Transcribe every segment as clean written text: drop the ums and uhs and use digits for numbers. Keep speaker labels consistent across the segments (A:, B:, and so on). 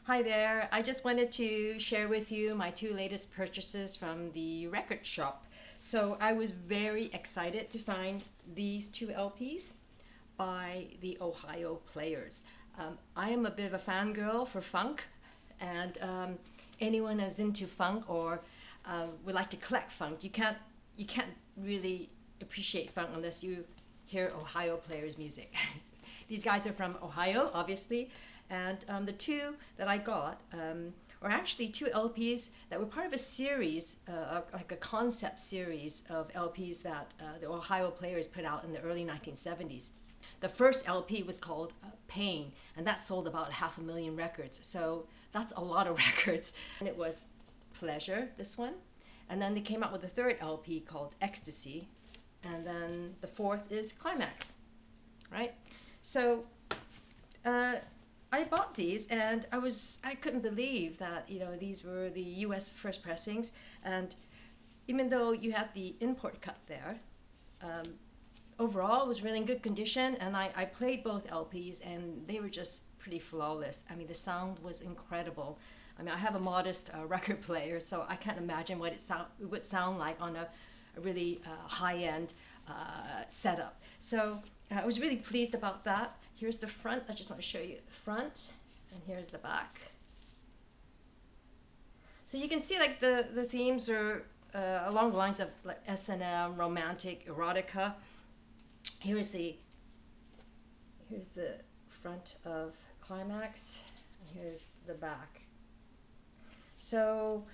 A: Hi there. I just wanted to share with you my two latest purchases from the record shop. So I was very excited to find these two LPs by the Ohio Players. I am a bit of a fangirl for funk, and anyone who's into funk or would like to collect funk, you can't really appreciate funk unless you hear Ohio Players music. These guys are from Ohio, obviously, and the two that I got are actually two LPs that were part of a series, like a concept series of LPs that the Ohio Players put out in the early 1970s. The first LP was called Pain, and that sold about 500,000 records. So that's a lot of records. And it was Pleasure, this one. And then they came out with a third LP called Ecstasy. And then the fourth is Climax, right? So I bought these, and I couldn't believe that these were the US first pressings. And even though you had the import cut there, overall it was really in good condition, and I played both LPs and they were just pretty flawless. I mean, the sound was incredible. I mean, I have a modest record player, so I can't imagine what it would sound like on a really high-end setup. So I was really pleased about that. Here's the front. I just want to show you the front, and here's the back. So you can see like the themes are along the lines of like S&M, romantic, erotica. Here's the front of Climax, and here's the back. So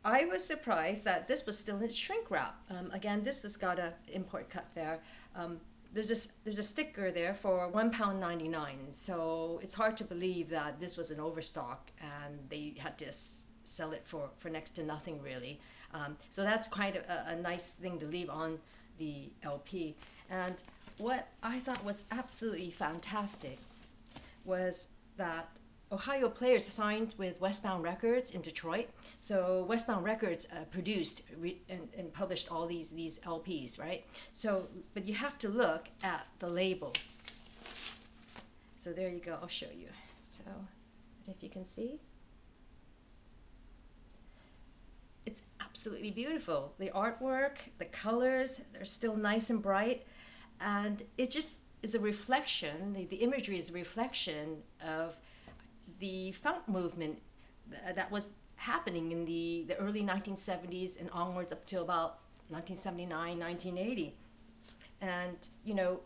A: I was surprised that this was still in shrink wrap. Again, this has got a import cut there. There's a sticker there for £1.99. So it's hard to believe that this was an overstock and they had to sell it for next to nothing, really. So that's quite a nice thing to leave on the LP. And what I thought was absolutely fantastic was that Ohio Players signed with Westbound Records in Detroit. So Westbound Records produced and published all these LPs, right? So, but you have to look at the label. So there you go. I'll show you. So, if you can see, it's absolutely beautiful. The artwork, the colors, they're still nice and bright, and it just is a reflection. The imagery is a reflection of the funk movement that was happening in the early 1970s and onwards up till about 1979, 1980. And,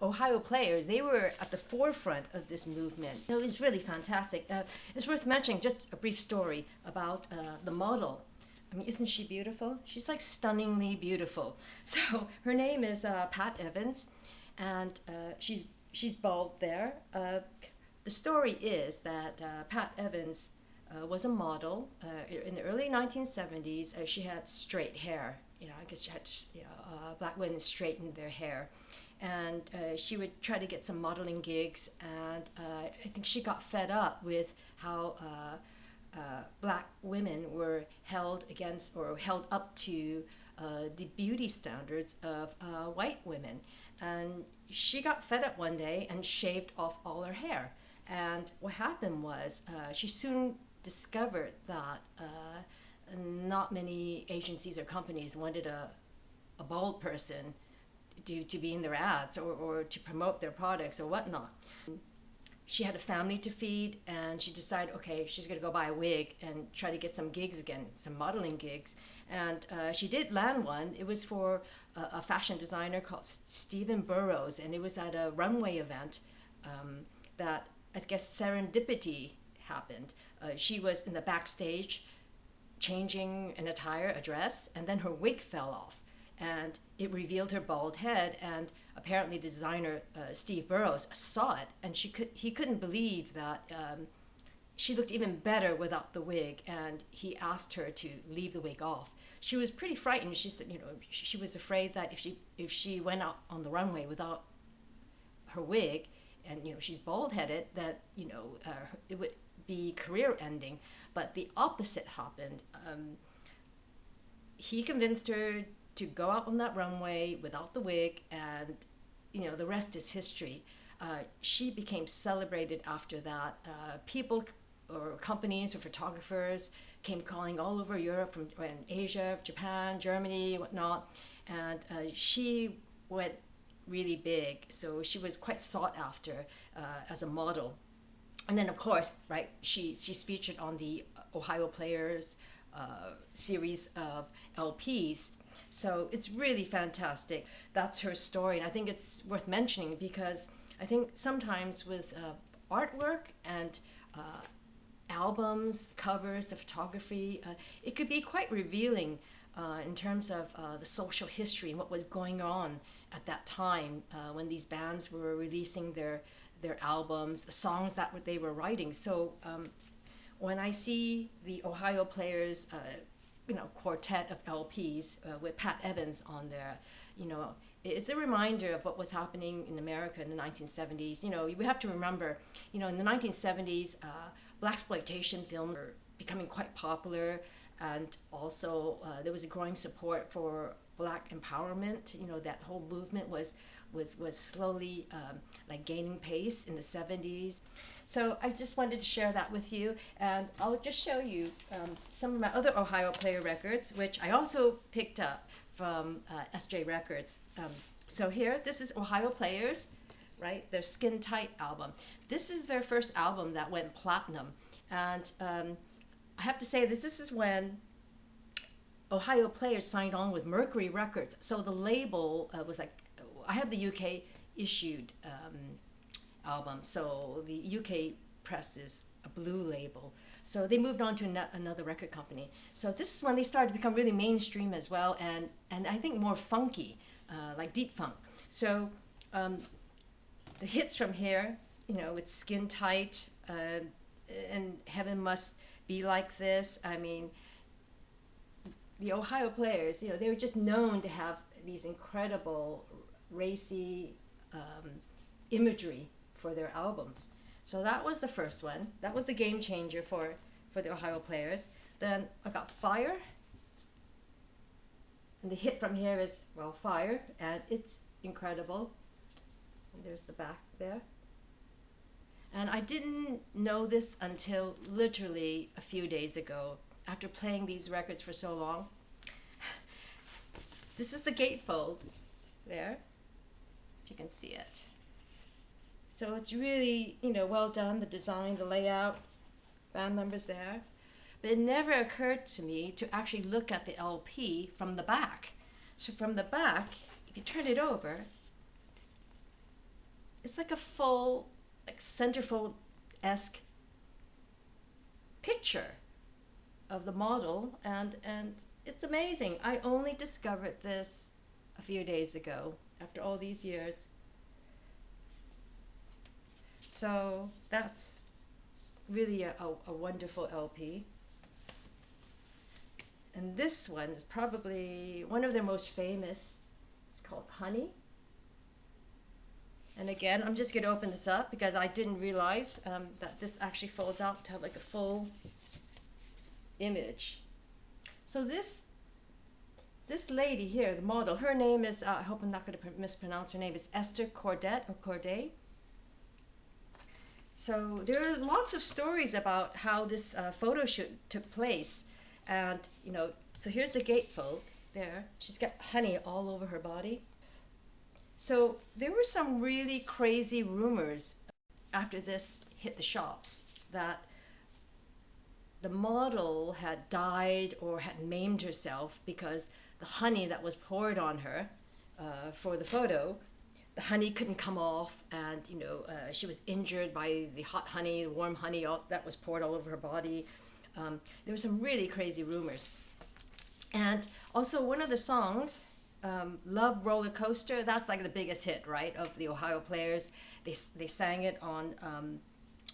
A: Ohio Players, they were at the forefront of this movement. So it was really fantastic. It's worth mentioning just a brief story about the model. I mean, isn't she beautiful? She's like stunningly beautiful. So her name is Pat Evans, and she's bald there. The story is that Pat Evans was a model in the early 1970s. She had straight hair. I guess she had, black women straightened their hair. And she would try to get some modeling gigs. And I think she got fed up with how black women were held against or held up to the beauty standards of white women. And she got fed up one day and shaved off all her hair. And what happened was she soon discovered that not many agencies or companies wanted a bald person to be in their ads or to promote their products or whatnot. She had a family to feed, and she decided, okay, she's going to go buy a wig and try to get some gigs again, some modeling gigs. And she did land one. It was for a fashion designer called Stephen Burrows, and it was at a runway event that I guess serendipity happened. She was in the backstage changing an attire, a dress, and then her wig fell off. And it revealed her bald head, and apparently the designer, Steve Burrows, saw it, and he couldn't believe that she looked even better without the wig, and he asked her to leave the wig off. She was pretty frightened. She said, she was afraid that if she went out on the runway without her wig, and she's bald-headed, that it would be career ending. But the opposite happened. He convinced her to go out on that runway without the wig, and the rest is history. She became celebrated after that. People or companies or photographers came calling all over Europe, from and Asia, Japan, Germany, whatnot, and she went really big. So she was quite sought after as a model. And then of course, right, she's featured on the Ohio Players series of LPs. So it's really fantastic. That's her story, and I think it's worth mentioning because I think sometimes with artwork and albums, covers, the photography, it could be quite revealing in terms of the social history and what was going on at that time when these bands were releasing their albums, the songs that they were writing. So when I see the Ohio Players, quartet of LPs with Pat Evans on there, it's a reminder of what was happening in America in the 1970s. We have to remember, in the 1970s, blaxploitation films were becoming quite popular, and also there was a growing support for Black empowerment. That whole movement was slowly gaining pace in the 70s. So I just wanted to share that with you, and I'll just show you some of my other Ohio Player records, which I also picked up from SJ Records. So here, this is Ohio Players, right? Their Skin Tight album. This is their first album that went platinum, and I have to say this is when Ohio Players signed on with Mercury Records. So the label was like, I have the UK issued album, so the UK press is a blue label. So they moved on to another record company. So this is when they started to become really mainstream as well, and I think more funky, like deep funk. So the hits from here, it's Skin Tight, and Heaven Must Be Like This. I mean, the Ohio Players, they were just known to have these incredible racy imagery for their albums. So that was the first one. That was the game changer for the Ohio Players. Then I got Fire. And the hit from here is, well, Fire. And it's incredible. And there's the back there. And I didn't know this until literally a few days ago, after playing these records for so long. This is the gatefold there, if you can see it. So it's really, well done, the design, the layout, band members there. But it never occurred to me to actually look at the LP from the back. So from the back, if you turn it over, it's like a full, centerfold-esque picture of the model, and it's amazing. I only discovered this a few days ago, after all these years. So that's really a wonderful LP. And this one is probably one of their most famous. It's called Honey. And again, I'm just going to open this up because I didn't realize that this actually folds out to have like a full image. So this lady here, the model, her name is, I hope I'm not going to mispronounce her name, is Esther Cordet or Corday. So there are lots of stories about how this photo shoot took place. And, so here's the gatefold there. She's got honey all over her body. So there were some really crazy rumors after this hit the shops that the model had died or had maimed herself because the honey that was poured on her for the photo, the honey couldn't come off, and she was injured by the hot honey, the warm honey that was poured all over her body. There were some really crazy rumors. And also one of the songs, Love Roller Coaster, that's like the biggest hit, right, of the Ohio Players. They sang it on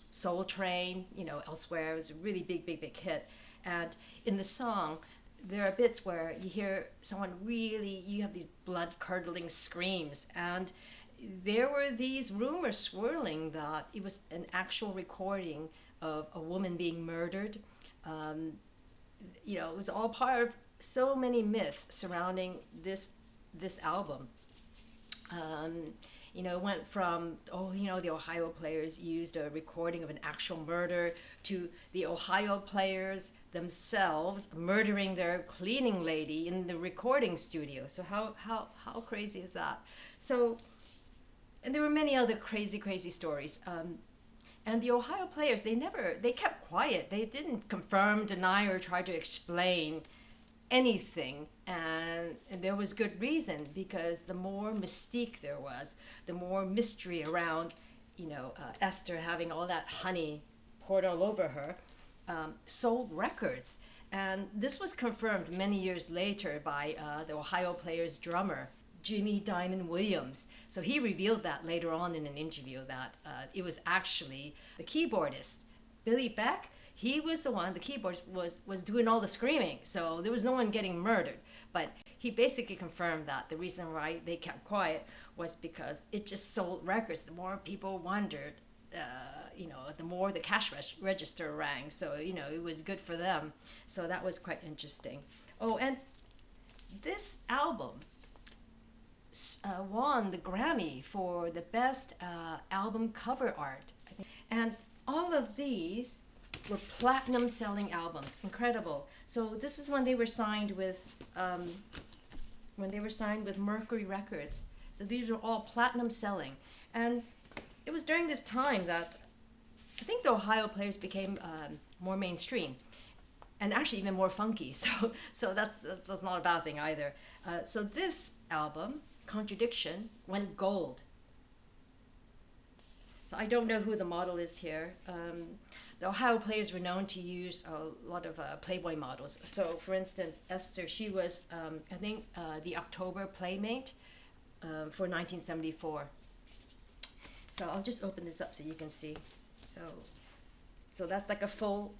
A: Soul Train, elsewhere. It was a really big hit. And in the song, there are bits where you hear someone you have these blood-curdling screams. And there were these rumors swirling that it was an actual recording of a woman being murdered. It was all part of so many myths surrounding this album. You know, it went from, oh, you know, the Ohio players used a recording of an actual murder to the Ohio players themselves murdering their cleaning lady in the recording studio. So how crazy is that? So, and there were many other crazy stories. And the Ohio players, they kept quiet. They didn't confirm, deny, or try to explain anything. And there was good reason, because the more mystique there was, the more mystery around, you know, Esther having all that honey poured all over her, sold records. And this was confirmed many years later by the Ohio players' drummer, Jimmy Diamond Williams. So he revealed that later on in an interview, that it was actually the keyboardist, Billy Beck. He was the one, the keyboardist was doing all the screaming. So there was no one getting murdered. But he basically confirmed that the reason why they kept quiet was because it just sold records. The more people wondered, you know, the more the cash register rang. So, you know, it was good for them. So that was quite interesting. Oh, and this album won the Grammy for the best album cover art. And all of these were platinum selling albums. Incredible. So this is when they were signed with Mercury Records. So these are all platinum selling. And it was during this time that I think the Ohio players became more mainstream, and actually even more funky. So that's not a bad thing either. So this album, Contradiction, went gold. So I don't know who the model is here. The Ohio players were known to use a lot of Playboy models. So for instance, Esther, she was, I think, the October Playmate for 1974. So I'll just open this up so you can see. So that's like a full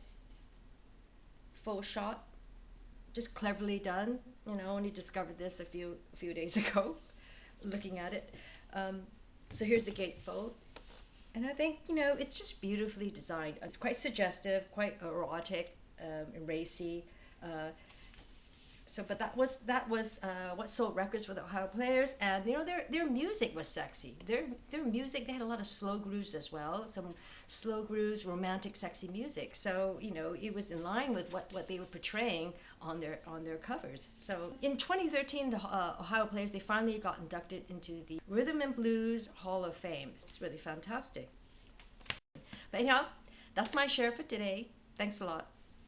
A: shot, just cleverly done. You know, I only discovered this a few days ago, looking at it. So here's the gatefold, and I think, you know, it's just beautifully designed. It's quite suggestive, quite erotic, and racy. But that was what sold records for the Ohio players. And you know, their music was sexy. Their music, they had a lot of slow grooves as well, some slow grooves, romantic, sexy music. So you know, it was in line with what they were portraying on their covers. So in 2013, the Ohio players, they finally got inducted into the Rhythm and Blues Hall of Fame. It's really fantastic. But anyhow, that's my share for today. Thanks a lot.